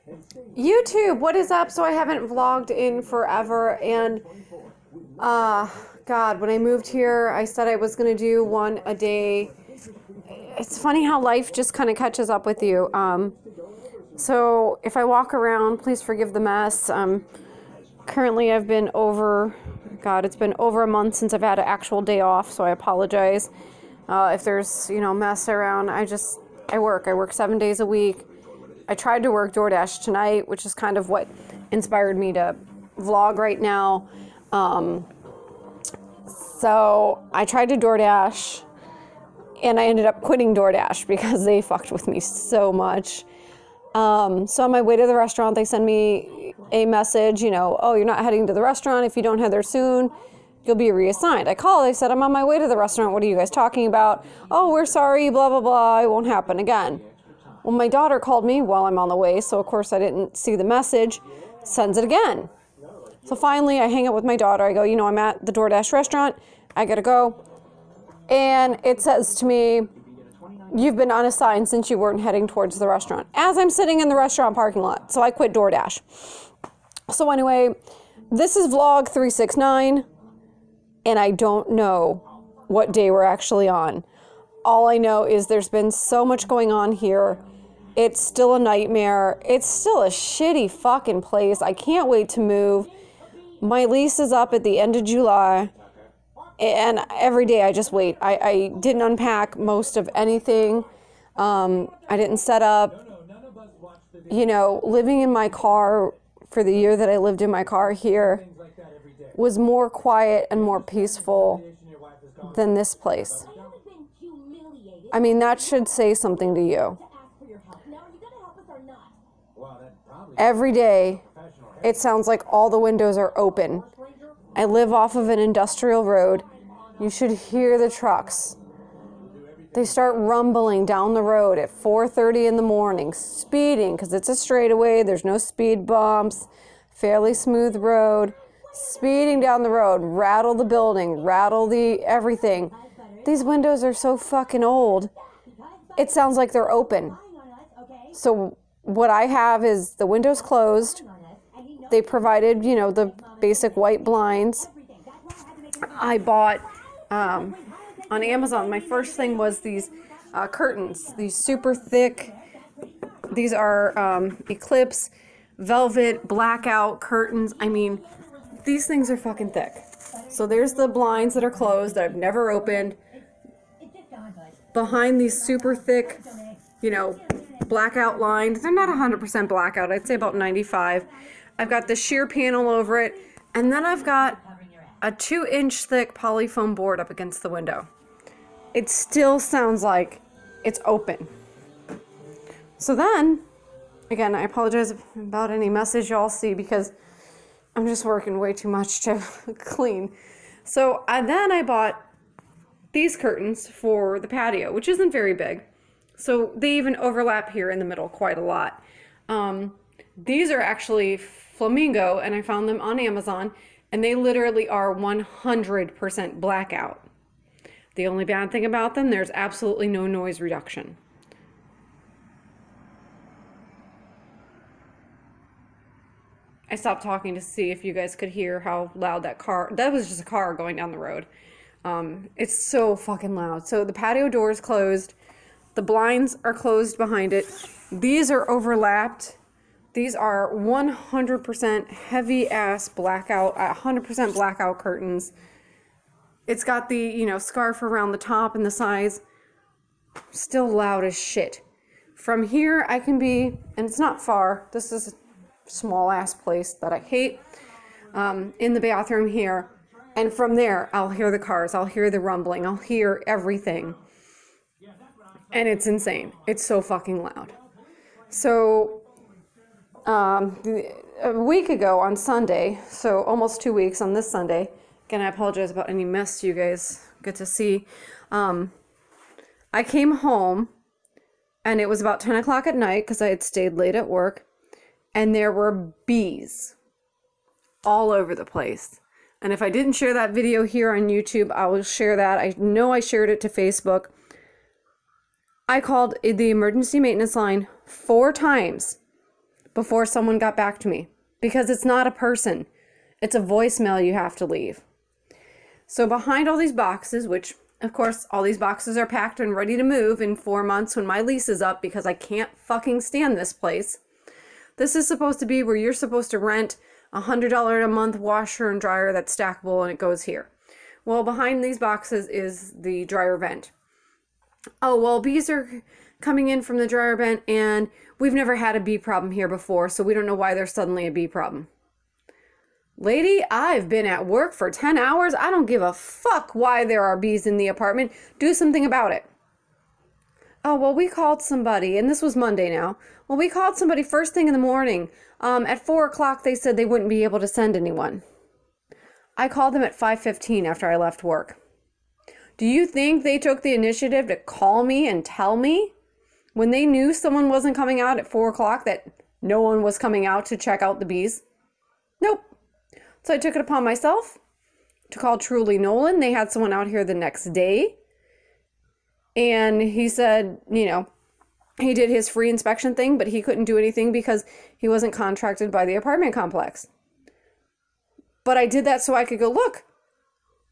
YouTube, what is up? So I haven't vlogged in forever, and God, when I moved here, I said I was going to do one a day. It's funny how life just kind of catches up with you. So if I walk around, please forgive the mess. Currently I've been it's been over a month since I've had an actual day off, so I apologize. If there's, mess around, I work 7 days a week. I tried to work DoorDash tonight, which is kind of what inspired me to vlog right now. So I tried to DoorDash, and I ended up quitting DoorDash because they fucked with me so much. So on my way to the restaurant, they send me a message, oh, you're not heading to the restaurant. If you don't head there soon, you'll be reassigned. I called, they said, I'm on my way to the restaurant. What are you guys talking about? Oh, we're sorry, blah, blah, blah. It won't happen again. Well, my daughter called me while I'm on the way, so of course I didn't see the message, sends it again. So finally I hang up with my daughter. I go, I'm at the DoorDash restaurant. I gotta go. And it says to me, you've been unassigned since you weren't heading towards the restaurant, as I'm sitting in the restaurant parking lot. So I quit DoorDash. So anyway, this is vlog 369, and I don't know what day we're actually on. All I know is there's been so much going on here. It's still a nightmare. It's still a shitty fucking place. I can't wait to move. My lease is up at the end of July. And every day I just wait. I didn't unpack most of anything. I didn't set up. Living in my car for the year that I lived in my car here was more quiet and more peaceful than this place. I mean, that should say something to you. Every day, it sounds like all the windows are open. I live off of an industrial road. You should hear the trucks. They start rumbling down the road at 4:30 in the morning, speeding, because it's a straightaway, there's no speed bumps, fairly smooth road, speeding down the road, rattle the building, rattle the everything. These windows are so fucking old. It sounds like they're open. So what I have is the windows closed. They provided, the basic white blinds. I bought on Amazon, my first thing was these curtains, these super thick. These are Eclipse velvet blackout curtains. I mean, these things are fucking thick. So there's the blinds that are closed that I've never opened. Behind these super thick, blackout lined. They're not 100% blackout. I'd say about 95. I've got the sheer panel over it. And then I've got a 2-inch thick polyfoam board up against the window. It still sounds like it's open. So then, again, I apologize about any message y'all see because I'm just working way too much to clean. So then I bought these curtains for the patio, which isn't very big. So they even overlap here in the middle quite a lot. These are actually flamingo, and I found them on Amazon, and they literally are 100% blackout. The only bad thing about them, there's absolutely no noise reduction. I stopped talking to see if you guys could hear how loud that was just a car going down the road. It's so fucking loud. So the patio door is closed. The blinds are closed behind it. These are overlapped. These are 100% heavy ass blackout, 100% blackout curtains. It's got the, scarf around the top and the sides. Still loud as shit. From here I can be, and it's not far. This is a small ass place that I hate. In the bathroom here. And from there, I'll hear the cars, I'll hear the rumbling, I'll hear everything. And it's insane. It's so fucking loud. So, a week ago on Sunday, so almost 2 weeks on this Sunday, again, I apologize about any mess you guys get to see. I came home, and it was about 10 o'clock at night, because I had stayed late at work, and there were bees all over the place. And if I didn't share that video here on YouTube, I will share that. I know I shared it to Facebook. I called the emergency maintenance line 4 times before someone got back to me, because it's not a person. It's a voicemail you have to leave. So behind all these boxes, which of course all these boxes are packed and ready to move in 4 months when my lease is up, because I can't fucking stand this place. This is supposed to be where you're supposed to rent $100 a month washer and dryer that's stackable, and it goes here. Well, behind these boxes is the dryer vent. Oh, well, bees are coming in from the dryer vent, and we've never had a bee problem here before, so we don't know why there's suddenly a bee problem. Lady, I've been at work for 10 hours. I don't give a fuck why there are bees in the apartment. Do something about it. Oh, well, we called somebody, and this was Monday now. Well, we called somebody first thing in the morning. At 4 o'clock, they said they wouldn't be able to send anyone. I called them at 5:15 after I left work. Do you think they took the initiative to call me and tell me when they knew someone wasn't coming out at 4 o'clock that no one was coming out to check out the bees? Nope. So I took it upon myself to call Truly Nolan. They had someone out here the next day. And he said, you know, he did his free inspection thing, but he couldn't do anything because he wasn't contracted by the apartment complex. But I did that so I could go, look,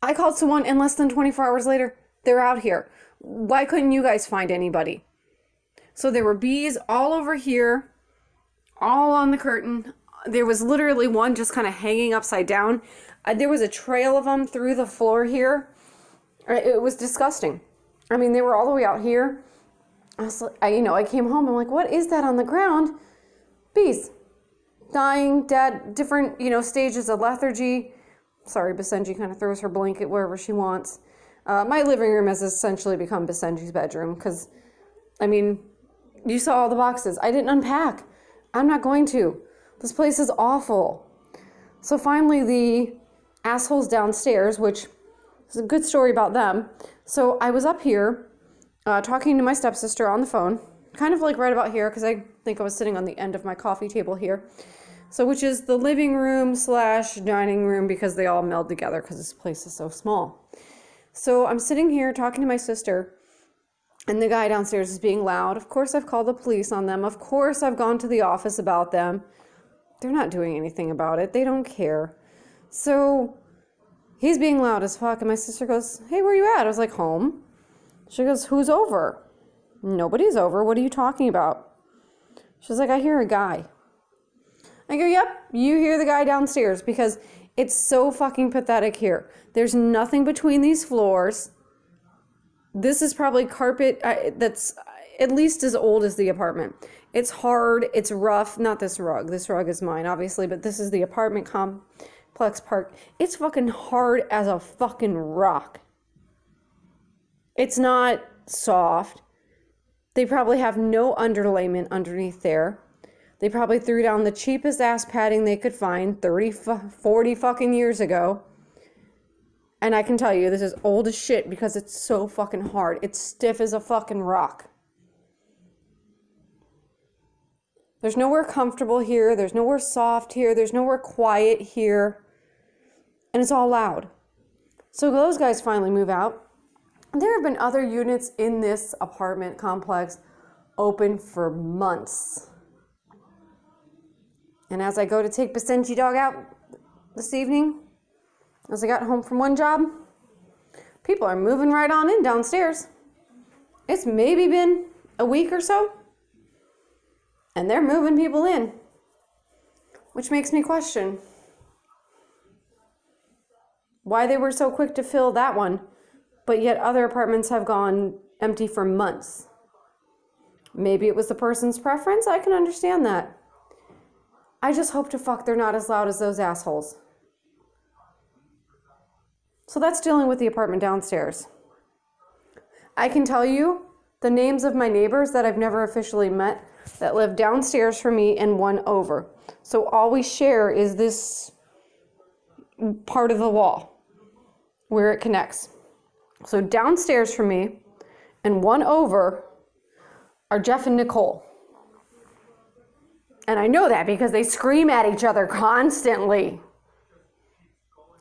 I called someone and less than 24 hours later, they're out here. Why couldn't you guys find anybody? So there were bees all over here, all on the curtain. There was literally one just kind of hanging upside down. There was a trail of them through the floor here. It was disgusting. I mean, they were all the way out here. I came home. I'm like, what is that on the ground? Bees. Dying, dead, different, stages of lethargy. Sorry, Basenji kind of throws her blanket wherever she wants. My living room has essentially become Basenji's bedroom because, you saw all the boxes. I didn't unpack. I'm not going to. This place is awful. So finally, the assholes downstairs, which is a good story about them. So I was up here talking to my stepsister on the phone, kind of like right about here, because I think I was sitting on the end of my coffee table here. So which is the living room / dining room, because they all meld together because this place is so small. So I'm sitting here talking to my sister, and the guy downstairs is being loud. Of course, I've called the police on them. Of course, I've gone to the office about them. They're not doing anything about it. They don't care. So he's being loud as fuck, and my sister goes, hey, where you at? I was like, home. She goes, who's over? Nobody's over. What are you talking about? She's like, I hear a guy. I go, yep, you hear the guy downstairs, because it's so fucking pathetic here. There's nothing between these floors. This is probably carpet that's at least as old as the apartment. It's hard, it's rough. Not this rug. This rug is mine, obviously, but this is the apartment complex part. It's fucking hard as a fucking rock. It's not soft. They probably have no underlayment underneath there. They probably threw down the cheapest ass padding they could find 30, 40 fucking years ago. And I can tell you, this is old as shit because it's so fucking hard. It's stiff as a fucking rock. There's nowhere comfortable here. There's nowhere soft here. There's nowhere quiet here. And it's all loud. So those guys finally move out. There have been other units in this apartment complex open for months. And as I go to take Basenji dog out this evening, as I got home from one job, people are moving right on in downstairs. It's maybe been a week or so, and they're moving people in, which makes me question why they were so quick to fill that one, but yet other apartments have gone empty for months. Maybe it was the person's preference. I can understand that. I just hope to fuck they're not as loud as those assholes. So that's dealing with the apartment downstairs. I can tell you the names of my neighbors that I've never officially met that live downstairs from me and one over. So all we share is this part of the wall where it connects. So downstairs from me and one over are Jeff and Nicole. And I know that because they scream at each other constantly.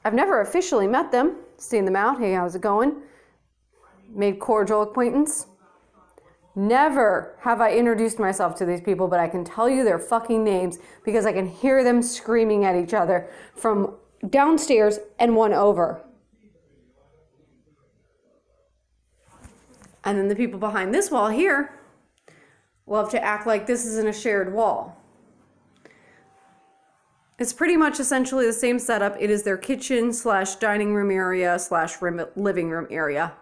I've never officially met them, seen them out. Hey, how's it going? Made cordial acquaintance. Never have I introduced myself to these people, but I can tell you their fucking names because I can hear them screaming at each other from downstairs and one over. And then the people behind this wall here love to act like this isn't a shared wall. It's pretty much essentially the same setup. It is their kitchen / dining room area / living room area.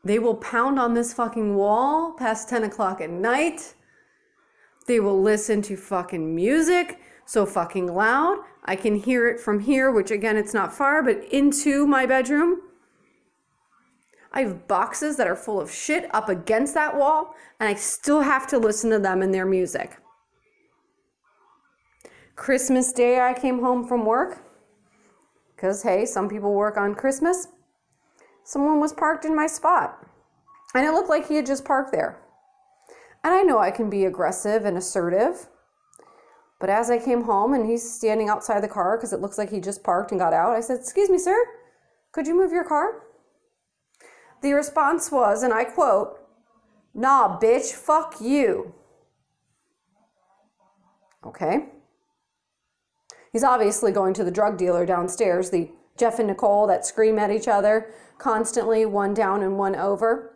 They will pound on this fucking wall past 10 o'clock at night. They will listen to fucking music so fucking loud. I can hear it from here, which again, it's not far, but into my bedroom. I have boxes that are full of shit up against that wall, and I still have to listen to them and their music. Christmas Day, I came home from work, because hey, some people work on Christmas. Someone was parked in my spot, and it looked like he had just parked there. And I know I can be aggressive and assertive, but as I came home and he's standing outside the car because it looks like he just parked and got out, I said, "Excuse me, sir, could you move your car?" The response was, and I quote, "Nah, bitch, fuck you." Okay. He's obviously going to the drug dealer downstairs, the Jeff and Nicole that scream at each other constantly, one down and one over.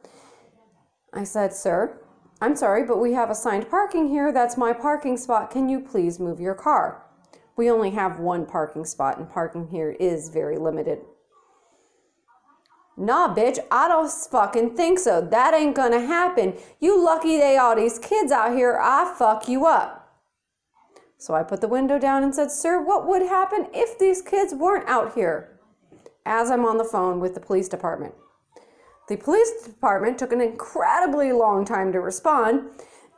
I said, "Sir, I'm sorry, but we have assigned parking here. That's my parking spot. Can you please move your car?" We only have one parking spot, and parking here is very limited. "Nah, bitch, I don't fucking think so. That ain't gonna happen. You lucky they all these kids out here. I fuck you up." So I put the window down and said, "Sir, what would happen if these kids weren't out here?" As I'm on the phone with the police department. The police department took an incredibly long time to respond,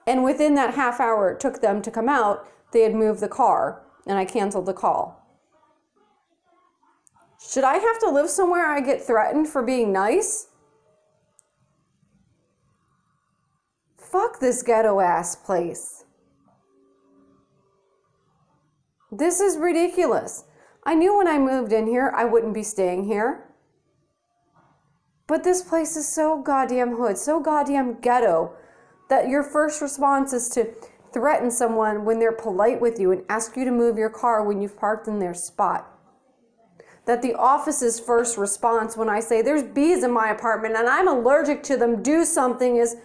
and within that half hour it took them to come out, they had moved the car, and I canceled the call. Should I have to live somewhere I get threatened for being nice? Fuck this ghetto ass place. This is ridiculous. I knew when I moved in here I wouldn't be staying here. But this place is so goddamn hood, so goddamn ghetto, that your first response is to threaten someone when they're polite with you and ask you to move your car when you've parked in their spot. That the office's first response when I say, "There's bees in my apartment and I'm allergic to them, do something," is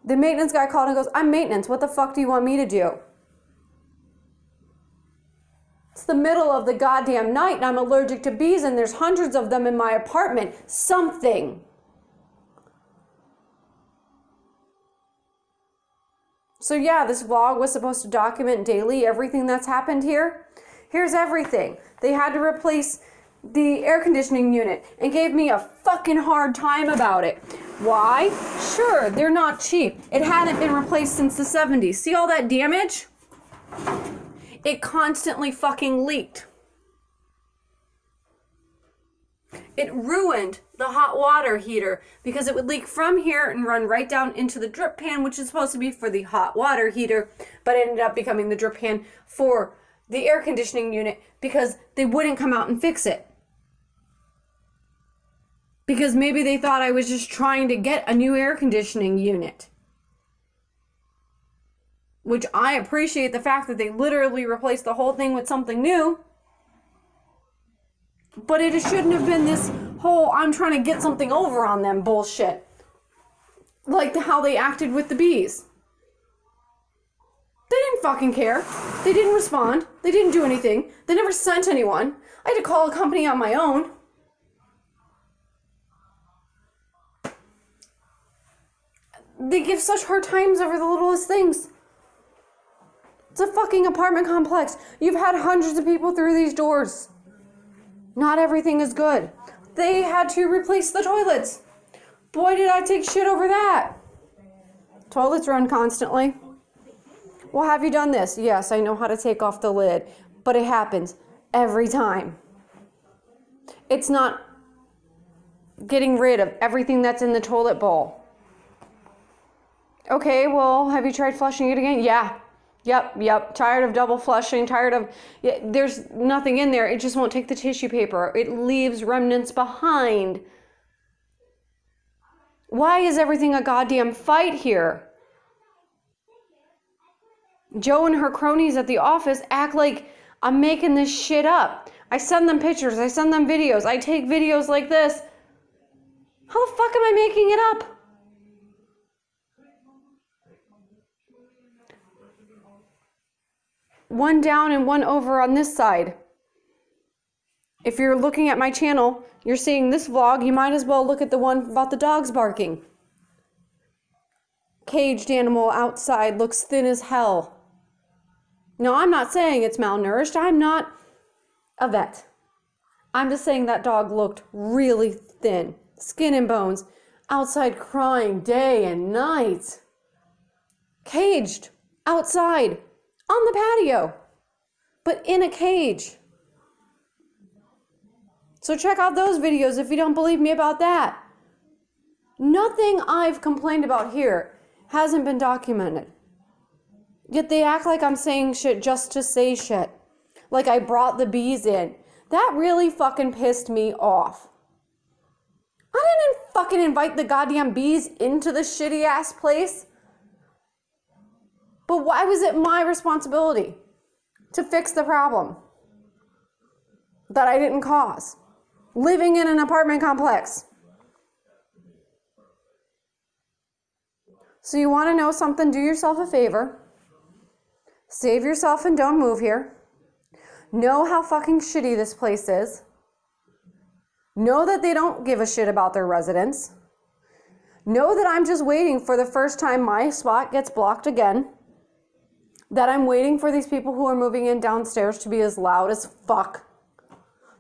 the maintenance guy called and goes, "I'm maintenance, what the fuck do you want me to do?" It's the middle of the goddamn night and I'm allergic to bees and there's hundreds of them in my apartment. Something. So yeah, this vlog was supposed to document daily everything that's happened here. Here's everything. They had to replace the air conditioning unit and gave me a fucking hard time about it. Why? Sure, they're not cheap. It hadn't been replaced since the 70s. See all that damage? It constantly fucking leaked. It ruined the hot water heater because it would leak from here and run right down into the drip pan, which is supposed to be for the hot water heater, but it ended up becoming the drip pan for the air conditioning unit because they wouldn't come out and fix it. Because maybe they thought I was just trying to get a new air conditioning unit. Which I appreciate the fact that they literally replaced the whole thing with something new. But it shouldn't have been this whole "I'm trying to get something over on them" bullshit. Like how they acted with the bees. They didn't fucking care. They didn't respond. They didn't do anything. They never sent anyone. I had to call a company on my own. They give such hard times over the littlest things. It's a fucking apartment complex. You've had hundreds of people through these doors. Not everything is good. They had to replace the toilets. Boy, did I take shit over that. Toilets run constantly. Well, have you done this? Yes, I know how to take off the lid, but it happens every time. It's not getting rid of everything that's in the toilet bowl. Okay, well, have you tried flushing it again? Yeah. Yep. Tired of double flushing, there's nothing in there. It just won't take the tissue paper. It leaves remnants behind. Why is everything a goddamn fight here? Joe and her cronies at the office act like I'm making this shit up. I send them pictures, I send them videos, I take videos like this. How the fuck am I making it up? One down and one over on this side. If you're looking at my channel, you're seeing this vlog, you might as well look at the one about the dogs barking. Caged animal outside, looks thin as hell. No, I'm not saying it's malnourished. I'm not a vet. I'm just saying that dog looked really thin. Skin and bones. Outside crying day and night. Caged. Outside. On the patio. But in a cage. So check out those videos if you don't believe me about that. Nothing I've complained about here hasn't been documented. Yet they act like I'm saying shit just to say shit. Like I brought the bees in. That really fucking pissed me off. I didn't fucking invite the goddamn bees into the shitty ass place. But why was it my responsibility to fix the problem that I didn't cause? Living in an apartment complex. So you want to know something? Do yourself a favor. Save yourself and don't move here. Know how fucking shitty this place is. Know that they don't give a shit about their residents. Know that I'm just waiting for the first time my spot gets blocked again. That I'm waiting for these people who are moving in downstairs to be as loud as fuck.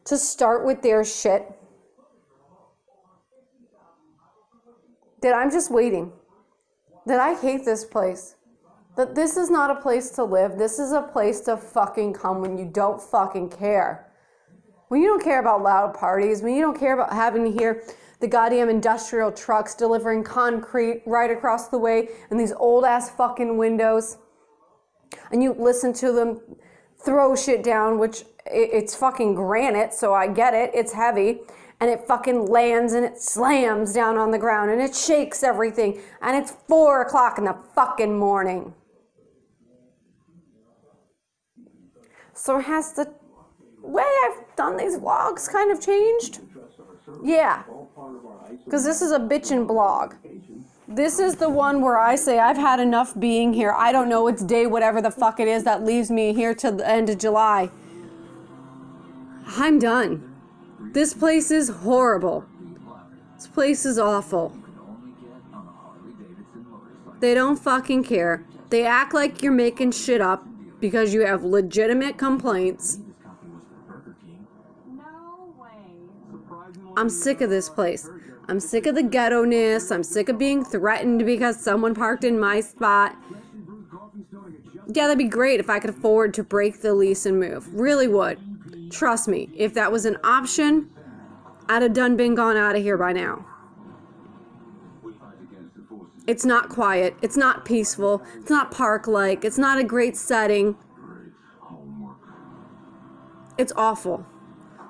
To start with their shit. That I'm just waiting. That I hate this place. That this is not a place to live. This is a place to fucking come when you don't fucking care. When you don't care about loud parties. When you don't care about having to hear the goddamn industrial trucks delivering concrete right across the way and these old ass fucking windows. And you listen to them throw shit down, which it's fucking granite, so I get it. It's heavy. And it fucking lands and it slams down on the ground and it shakes everything. And it's 4 o'clock in the fucking morning. So has the way I've done these vlogs kind of changed? Yeah. Because this is a bitchin' blog. This is the one where I say I've had enough being here. I don't know, it's day whatever the fuck it is that leaves me here till the end of July. I'm done. This place is horrible. This place is awful. They don't fucking care. They act like you're making shit up because you have legitimate complaints. I'm sick of this place. I'm sick of the ghetto-ness. I'm sick of being threatened because someone parked in my spot. Yeah, that'd be great if I could afford to break the lease and move. Really would. Trust me, if that was an option, I'd have been gone out of here by now. It's not quiet. It's not peaceful. It's not park-like. It's not a great setting. It's awful.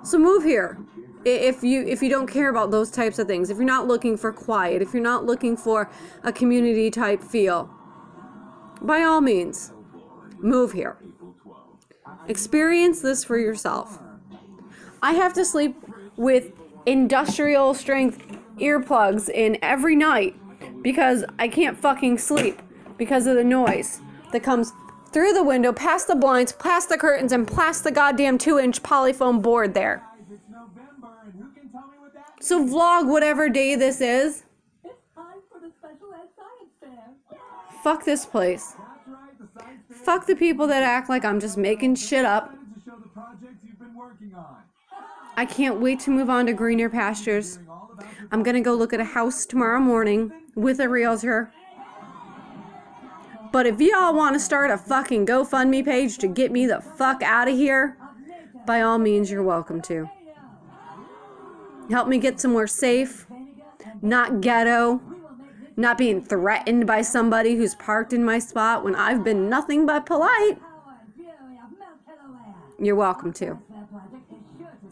So move here. If you don't care about those types of things, if you're not looking for quiet, if you're not looking for a community type feel, by all means, move here. Experience this for yourself. I have to sleep with industrial strength earplugs in every night because I can't fucking sleep because of the noise that comes through the window, past the blinds, past the curtains, and past the goddamn 2-inch polyfoam board there. So vlog whatever day this is. Fuck this place. Fuck the people that act like I'm just making shit up. I can't wait to move on to greener pastures. I'm gonna go look at a house tomorrow morning with a realtor. But if y'all want to start a fucking GoFundMe page to get me the fuck out of here, by all means, you're welcome to. Help me get somewhere safe, not ghetto, not being threatened by somebody who's parked in my spot when I've been nothing but polite. You're welcome to.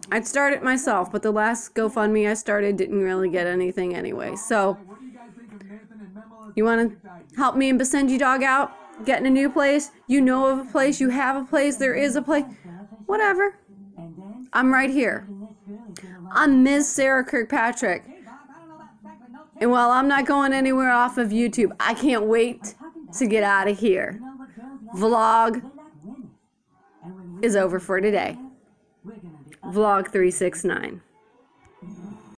I'd start it myself, but the last GoFundMe I started didn't really get anything anyway. So You want to help me and Basenji dog out? Getting a new place? You know of a place? You have a place? There is a place? Whatever. I'm right here. I'm Ms. Sarah Kirkpatrick. And while I'm not going anywhere off of YouTube, I can't wait to get out of here. Vlog is over for today. Vlog 369.